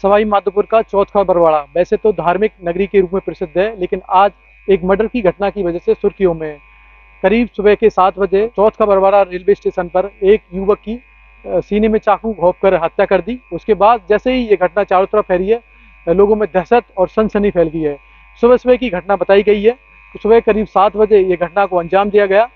सवाई माधोपुर का चौथ बरवाड़ा वैसे तो धार्मिक नगरी के रूप में प्रसिद्ध है, लेकिन आज एक मर्डर की घटना की वजह से सुर्खियों में है। करीब सुबह के 7 बजे चौथ का बरवाड़ा रेलवे स्टेशन पर एक युवक की सीने में चाकू घोंप कर हत्या कर दी। उसके बाद जैसे ही ये घटना चारों तरफ फैली है, लोगों में दहशत और सनसनी फैल गई है। सुबह सुबह की घटना बताई गई है। सुबह करीब 7 बजे ये घटना को अंजाम दिया गया।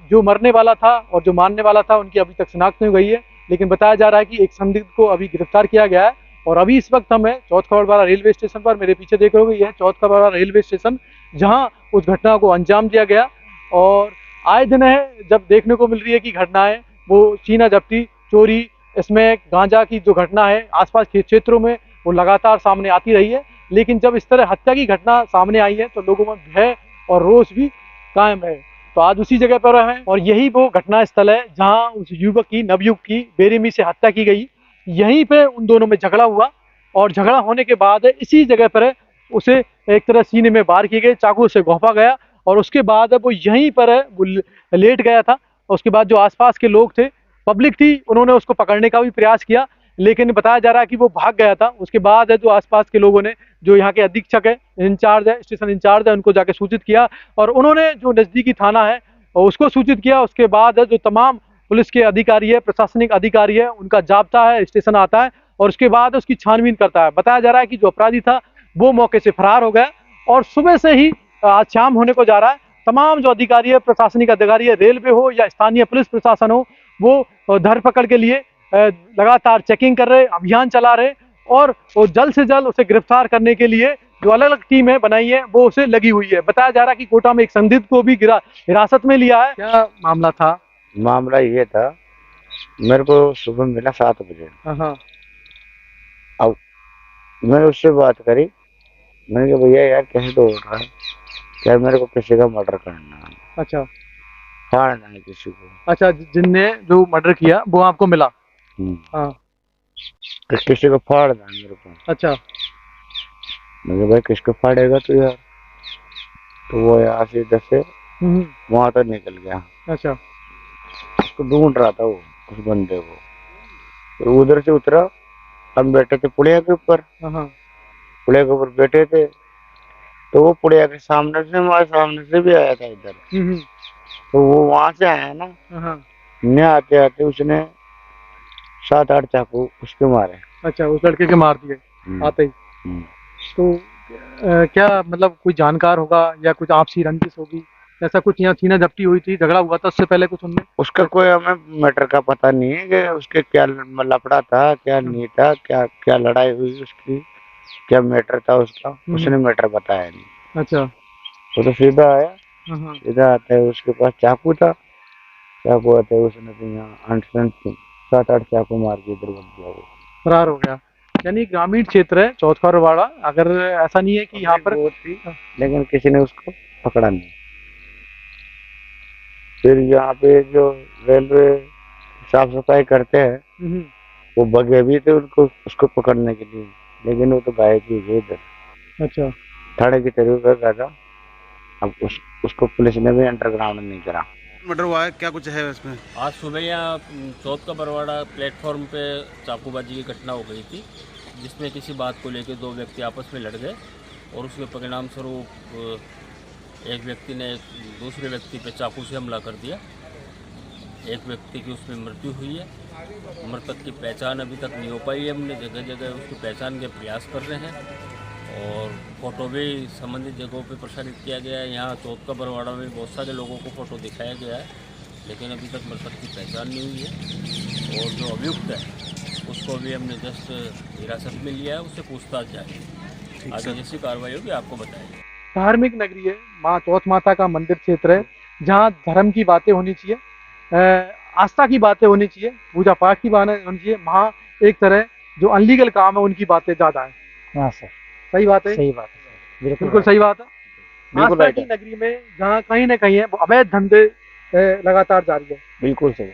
जो मरने वाला था और जो मारने वाला था उनकी अभी तक शिनाख्त नहीं हुई है, लेकिन बताया जा रहा है कि एक संदिग्ध को अभी गिरफ्तार किया गया है। और अभी इस वक्त हम हैं चौथ का बरवाड़ा रेलवे स्टेशन पर। मेरे पीछे देख रहे हो, यह चौथ का बरवाड़ा रेलवे स्टेशन जहां उस घटना को अंजाम दिया गया। और आए दिन है जब देखने को मिल रही है कि घटनाएं वो छीना झपटी, चोरी, इसमें गांजा की जो घटना है आसपास के क्षेत्रों में वो लगातार सामने आती रही है। लेकिन जब इस तरह हत्या की घटना सामने आई है तो लोगों में भय और रोष भी कायम है। तो आज उसी जगह पर हैं और यही वो घटना स्थल है जहां उस युवक की, नवयुवक की बेरहमी से हत्या की गई। यहीं पे उन दोनों में झगड़ा हुआ और झगड़ा होने के बाद इसी जगह पर उसे एक तरह सीने में वार किए गए, चाकू से घोंपा गया और उसके बाद वो यहीं पर वो लेट गया था। उसके बाद जो आसपास के लोग थे, पब्लिक थी, उन्होंने उसको पकड़ने का भी प्रयास किया, लेकिन बताया जा रहा है कि वो भाग गया था। उसके बाद जो आसपास के लोगों ने, जो यहाँ के अधीक्षक है, इंचार्ज है, स्टेशन इंचार्ज है, उनको जाके सूचित किया और उन्होंने जो नज़दीकी थाना है उसको सूचित किया। उसके बाद जो तमाम पुलिस के अधिकारी है, प्रशासनिक अधिकारी है, उनका जाब्ता है, स्टेशन आता है और उसके बाद उसकी छानबीन करता है। बताया जा रहा है कि जो अपराधी था वो मौके से फरार हो गया और सुबह से ही आज शाम होने को जा रहा है, तमाम जो अधिकारी है, प्रशासनिक अधिकारी है, रेलवे हो या स्थानीय पुलिस प्रशासन हो, वो धरपकड़ के लिए लगातार चेकिंग कर रहे, अभियान चला रहे और वो जल्द से जल्द उसे गिरफ्तार करने के लिए जो अलग अलग टीमें बनाई है वो उसे लगी हुई है। बताया जा रहा है कि कोटा में एक संदिग्ध को भी हिरासत में लिया है। क्या मामला था? मामला ये था, मेरे को सुबह मिला 7 बजे। हाँ। अब मैंने उससे बात करी, मैंने कहा भैया यार कैसे तो हो रहा है, यार मेरे को किसी का मर्डर करना है, अच्छा, फाड़ना है किसी को। अच्छा, जिनने जो मर्डर किया वो आपको मिला? हाँ। तो किसी को फाड़ना है मेरे को। अच्छा। मैंने भाई किसको फाड़ेगा तू यार? तो वो यहाँ से इधर से वहां तक निकल गया। अच्छा। उसको ढूंढ रहा था वो, उस बंदे को। तो उधर से उतरा, हम बैठे थे पुलिया के ऊपर। पुलिया के ऊपर बैठे थे तो वो पुलिया के सामने से, हमारे सामने से भी आया था इधर। तो वो वहां से आया ना, ने आते आते उसने 7-8 चाकू उसके मारे। अच्छा, उस लड़के के मार दिए आते ही। तो क्या मतलब कोई जानकार होगा या कुछ आपसी रंजिश होगी, ऐसा कुछ यहाँ छीना झपटी हुई थी, झगड़ा हुआ था उससे पहले कुछ उनमें? उसका कोई हमें मैटर का पता नहीं है कि उसके क्या लफड़ा था, क्या नहीं था, क्या क्या लड़ाई हुई उसकी, क्या मैटर था उसका, उसने मैटर बताया नहीं। अच्छा। वो तो सीधा आया, सीधा आता है, उसके पास चाकू था, चाकू आते है उसने तो यहाँ 7-8 चाकू मार के इधर बन दिया, वो फरार हो गया। यानी ग्रामीण क्षेत्र है चौथ का बरवाड़ा, अगर ऐसा नहीं है कि यहाँ पर थी, लेकिन किसी ने उसको पकड़ा नहीं। फिर यहाँ पे जो रेलवे साफ सफाई करते हैं वो बगे भी थे उनको, उसको पकड़ने के लिए, लेकिन वो तो गायब ही गए इधर। अच्छा। थाने की तरफ गया था। अब उसको पुलिस ने भी अंडरग्राउंड नहीं करा। मर्डर हुआ है, क्या कुछ है इसमें? आज सुबह यहाँ चौथ का बरवाड़ा प्लेटफॉर्म पे चाकूबाजी की घटना हो गई थी, जिसमें किसी बात को लेकर 2 व्यक्ति आपस में लड़ गए और उसके परिणाम स्वरूप एक व्यक्ति ने दूसरे व्यक्ति पे चाकू से हमला कर दिया। एक व्यक्ति की उसमें मृत्यु हुई है। मृतक की पहचान अभी तक नहीं हो पाई है, हमने जगह जगह उसकी पहचान के प्रयास कर रहे हैं और फोटो भी संबंधित जगहों पे प्रसारित किया गया है। यहाँ चौथ का बरवाड़ा में बहुत सारे लोगों को फ़ोटो दिखाया गया है, लेकिन अभी तक मृतक की पहचान नहीं हुई है। और जो अभियुक्त है उसको भी हमने जस्ट हिरासत में लिया है, उससे पूछताछ जारी। आगे जैसी कार्रवाई होगी आपको बताएंगे। धार्मिक नगरी है, माँ चौथ माता का मंदिर क्षेत्र है, जहाँ धर्म की बातें होनी चाहिए, आस्था की बातें होनी चाहिए, पूजा पाठ की बातें होनी चाहिए। वहाँ एक तरह जो अनलीगल काम है उनकी बातें ज़्यादा है। हाँ सर, सही बात है। सही बात है, बिल्कुल सही बात है। आस्था की नगरी में जहाँ कहीं ना कहीं है वो अवैध धंधे लगातार जारी है। बिल्कुल सही।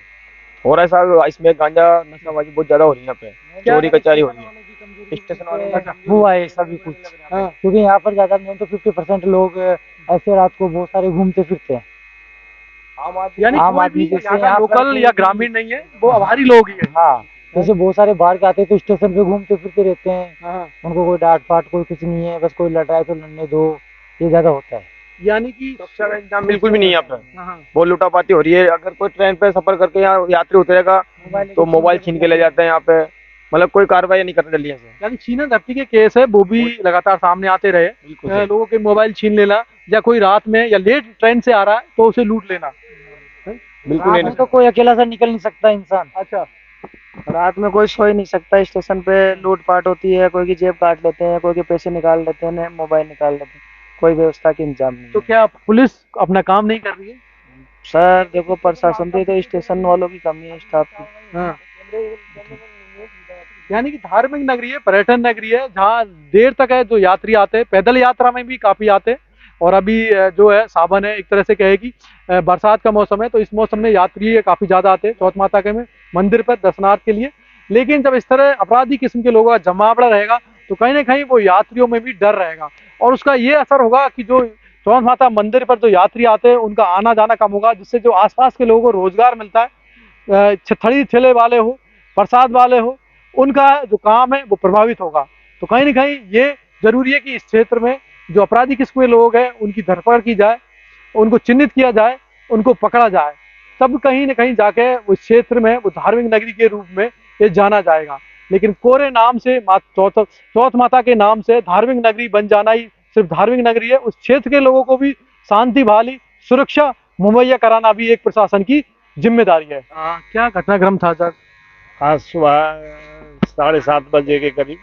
और ऐसा इसमें गांजा नशाबाजी बहुत ज्यादा हो रही है, यहाँ पे चोरी कचारी हो रही है स्टेशन वाले। हुआ है सभी कुछ, क्योंकि यहाँ पर ज्यादा नहीं तो 50% लोग ऐसे रात को बहुत सारे घूमते फिरते हैं। यानी आम आदमी जैसे लोकल या ग्रामीण नहीं है, वो आभारी लोग ही है। हाँ, जैसे बहुत सारे बाहर के आते हैं तो स्टेशन पे घूमते फिरते रहते हैं, हाँ, उनको कोई डांट फाट कोई कुछ नहीं है, बस कोई लड़ रहा है तो लड़ने दो, ये ज्यादा होता है। यानी कि सुरक्षा का इंतजाम बिल्कुल भी नहीं है यहाँ पे। हाँ, बहुत लूटापाती हो रही है। अगर कोई ट्रेन पे सफर करके यहाँ यात्री उतरेगा तो मोबाइल छीन के ले जाते हैं यहाँ पे। मतलब कोई कार्रवाई नहीं करते जल्दी से। यानी छीना झपटी के केस है वो भी लगातार सामने आते रहे। बिल्कुल सही। लोगों के मोबाइल छीन लेना, या कोई रात में या लेट ट्रेन से आ रहा है तो उसे लूट लेना। बिल्कुल रात नहीं। में तो कोई अकेला सा निकल नहीं सकता इंसान, अच्छा, रात में कोई सो ही नहीं सकता, स्टेशन पे लूटपाट होती है, कोई की जेब काट लेते हैं, कोई के पैसे निकाल लेते हैं, मोबाइल निकाल लेते हैं, कोई व्यवस्था के इंतजाम नहीं तो है। क्या पुलिस अपना काम नहीं कर रही है? सर देखो प्रशासन तो स्टेशन वालों की कमी है, स्टाफ की। हाँ। यानी कि धार्मिक नगरी है, पर्यटन नगरी है, जहाँ देर तक है जो यात्री आते हैं, पैदल यात्रा में भी काफी आते हैं। और अभी जो है सावन है, एक तरह से कहे कि बरसात का मौसम है, तो इस मौसम में यात्री काफी ज्यादा आते हैं चौथ माता के में मंदिर पर दर्शनार्थ के लिए। लेकिन जब इस तरह अपराधी किस्म के लोगों का जमावड़ा रहेगा तो कहीं ना कहीं वो यात्रियों में भी डर रहेगा, और उसका ये असर होगा कि जो चौथ माता मंदिर पर जो यात्री आते हैं उनका आना जाना कम होगा, जिससे जो आसपास के लोगों को रोजगार मिलता है, छड़ी ठेले वाले हो, प्रसाद वाले हो, उनका जो काम है वो प्रभावित होगा। तो कहीं ना कहीं ये जरूरी है कि इस क्षेत्र में जो अपराधी किस्म के लोग हैं उनकी धरपकड़ की जाए, उनको चिन्हित किया जाए, उनको पकड़ा जाए, तब कहीं ना कहीं जाके उस क्षेत्र में वो धार्मिक नगरी के रूप में ये जाना जाएगा। लेकिन कोरे नाम से चौथ माता के नाम से धार्मिक नगरी बन जाना ही सिर्फ धार्मिक नगरी है, उस क्षेत्र के लोगों को भी शांति बहाली सुरक्षा मुहैया कराना भी एक प्रशासन की जिम्मेदारी है। क्या घटनाक्रम था सर? आज सुबह 7:30 बजे के करीब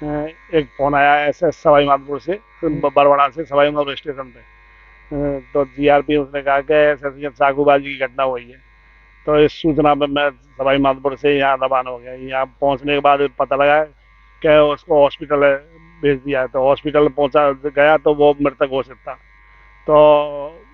एक फोन आया SS सवाई माधोपुर से, बरवाड़ा से सवाई माधोपुर स्टेशन पे। तो GRP उसने कहा कि ऐसे चाकूबाजी की घटना हुई है। तो इस सूचना पर मैं सवाई माधोपुर से यहाँ रवाना हो गया। यहाँ पहुँचने के बाद पता लगा कि उसको हॉस्पिटल भेज दिया है। तो हॉस्पिटल पहुँचा गया तो वो मृतक घोषित था। तो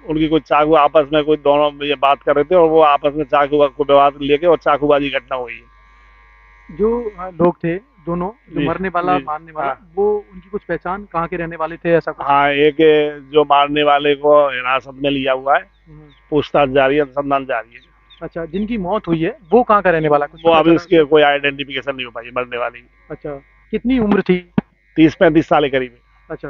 उनकी कोई चाकू आपस में कोई दोनों ये बात कर रहे थे और वो आपस में चाकू को विवाद लेके और चाकूबाजी घटना हुई है। जो लोग थे दोनों, जो जी, मरने वाला जी, मारने वाला, हाँ। वो उनकी कुछ पहचान कहाँ के रहने वाले थे ऐसा कुछ? हाँ, एक जो मारने वाले को हिरासत में लिया हुआ है, पूछताछ जारी है, अनुसंधान जारी है। अच्छा, जिनकी मौत हुई है वो कहाँ का रहने वाला कुछ वो पता अभी चला? उसके कोई आइडेंटिफिकेशन नहीं हो पाई मरने वाली। अच्छा, कितनी उम्र थी? 30-35 साल के करीब है। अच्छा,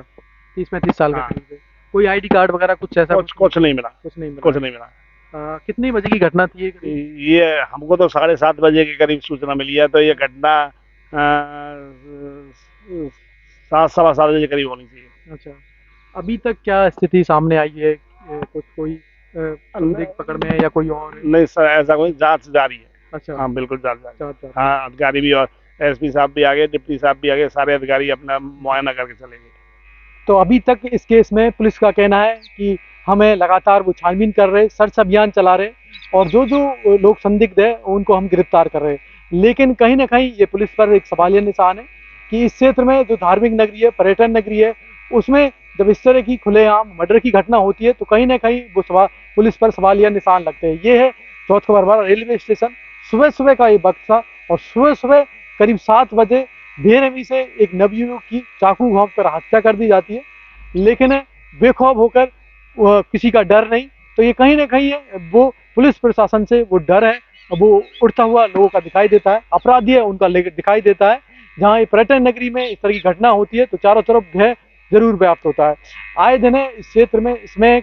30-35 साल का हाँ। करीब है। कोई ID कार्ड वगैरह कुछ ऐसा कुछ नहीं मिला, कुछ नहीं मिला? कुछ नहीं मिला। कितनी बजे की घटना थी ये करीब? ये हमको तो 7:30 बजे के करीब सूचना मिली है। तो ये घटना 7-7:15 बजे के करीब होनी चाहिए। अच्छा, अभी तक क्या स्थिति सामने आई है? कुछ कोई संदिग्ध पकड़ में है या कोई और? नहीं सर, ऐसा कोई जांच जारी है। अच्छा, हाँ बिल्कुल जांच जारी है। अच्छा, अच्छा। हाँ, अधिकारी भी और SP साहब भी आ गए, डिप्टी साहब भी आ गए, सारे अधिकारी अपना मुआयना करके चले गए। तो अभी तक इस केस में पुलिस का कहना है कि हमें लगातार वो छानबीन कर रहे, सर्च अभियान चला रहे, और जो जो लोग संदिग्ध है उनको हम गिरफ्तार कर रहे हैं। लेकिन कहीं ना कहीं ये पुलिस पर एक सवालिया निशान है कि इस क्षेत्र में जो धार्मिक नगरी है, पर्यटन नगरी है, उसमें जब इस तरह की खुलेआम मर्डर की घटना होती है तो कहीं ना कहीं वो पुलिस पर सवालिया निशान लगते हैं। ये है चौथ का बरवाड़ा रेलवे स्टेशन। सुबह सुबह का ये वक्त था और सुबह सुबह करीब 7 बजे बेरहमी से एक नवयुवक की चाकू घोंप कर हत्या कर दी जाती है, लेकिन बेखौफ होकर किसी का डर नहीं। तो ये कहीं ना कहीं वो पुलिस प्रशासन से वो डर है, वो उड़ता हुआ लोगों का दिखाई देता है, अपराधी है उनका दिखाई देता है। जहाँ ये पर्यटन नगरी में इस तरह की घटना होती है तो चारों तरफ भय जरूर व्याप्त होता है। आए दिन इस क्षेत्र में इसमें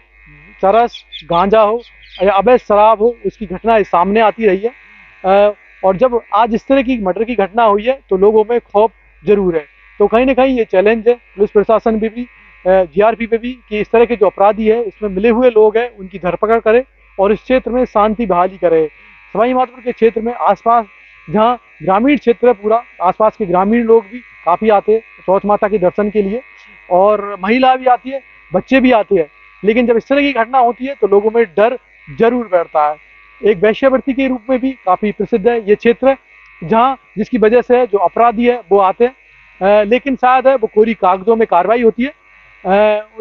चरस, गांजा हो या अवैध शराब हो, उसकी घटना सामने आती रही है। और जब आज इस तरह की मर्डर की घटना हुई है तो लोगों में खौफ जरूर है। तो कहीं ना कहीं ये चैलेंज है पुलिस प्रशासन पे भी, GRP पे भी, कि इस तरह के जो अपराधी है, इसमें मिले हुए लोग हैं, उनकी धरपकड़ करे और इस क्षेत्र में शांति बहाली करे। सवाई माधोपुर के क्षेत्र में आसपास जहाँ ग्रामीण क्षेत्र है पूरा, आसपास के ग्रामीण लोग भी काफ़ी आते हैं चौथ माता के दर्शन के लिए, और महिला भी आती है, बच्चे भी आते हैं। लेकिन जब इस तरह की घटना होती है तो लोगों में डर जरूर बढ़ता है। एक वैश्यावृत्ति के रूप में भी काफ़ी प्रसिद्ध है ये क्षेत्र, जहाँ जिसकी वजह से जो अपराधी है वो आते हैं, लेकिन शायद है वो कोरी कागजों में कार्रवाई होती है।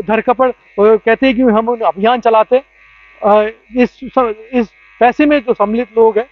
धरपकड़ कहते हैं कि हम अभियान चलाते हैं, इस पैसे में जो सम्मिलित लोग हैं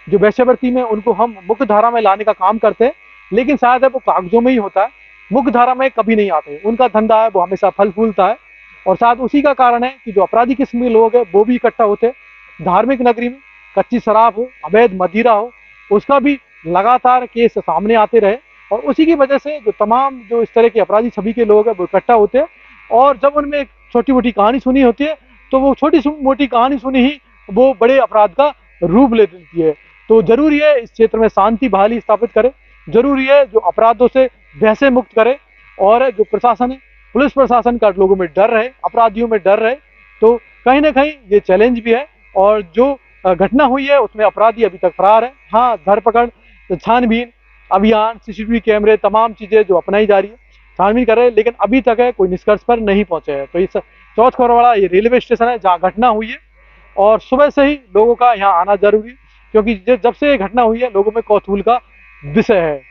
जो वैश्यावृत्ति में, उनको हम मुख्य धारा में लाने का काम करते हैं, लेकिन शायद है वो कागजों में ही होता है, मुख्य धारा में कभी नहीं आते। उनका धंधा है वो हमेशा फल फूलता है, और शायद उसी का कारण है कि जो अपराधी किस्म के लोग हैं वो भी इकट्ठा होते हैं। धार्मिक नगरी में कच्ची शराब हो, अवैध मदिरा हो, उसका भी लगातार केस सामने आते रहे और उसी की वजह से जो तमाम जो इस तरह के अपराधी छवि के लोग हैं वो इकट्ठा होते हैं और जब उनमें एक छोटी मोटी कहानी सुनी होती है तो वो छोटी मोटी कहानी सुनी ही वो बड़े अपराध का रूप ले लेती है। तो जरूरी है इस क्षेत्र में शांति बहाली स्थापित करे, जरूरी है जो अपराधों से वैसे मुक्त करे और जो प्रशासन है, पुलिस प्रशासन का लोगों में डर रहे, अपराधियों में डर रहे। तो कहीं ना कहीं ये चैलेंज भी है और जो घटना हुई है उसमें अपराधी अभी तक फरार है। हाँ, धरपकड़, छानबीन अभियान, सीसीटीवी कैमरे, तमाम चीजें जो अपनाई जा रही है, छानबीन कर रहे हैं, लेकिन अभी तक है कोई निष्कर्ष पर नहीं पहुंचे हैं। तो इस चौथ खबरवाड़ा ये रेलवे स्टेशन है जहाँ घटना हुई है और सुबह से ही लोगों का यहाँ आना जरूरी है क्योंकि जब से ये घटना हुई है लोगों में कौतूहल का विषय है।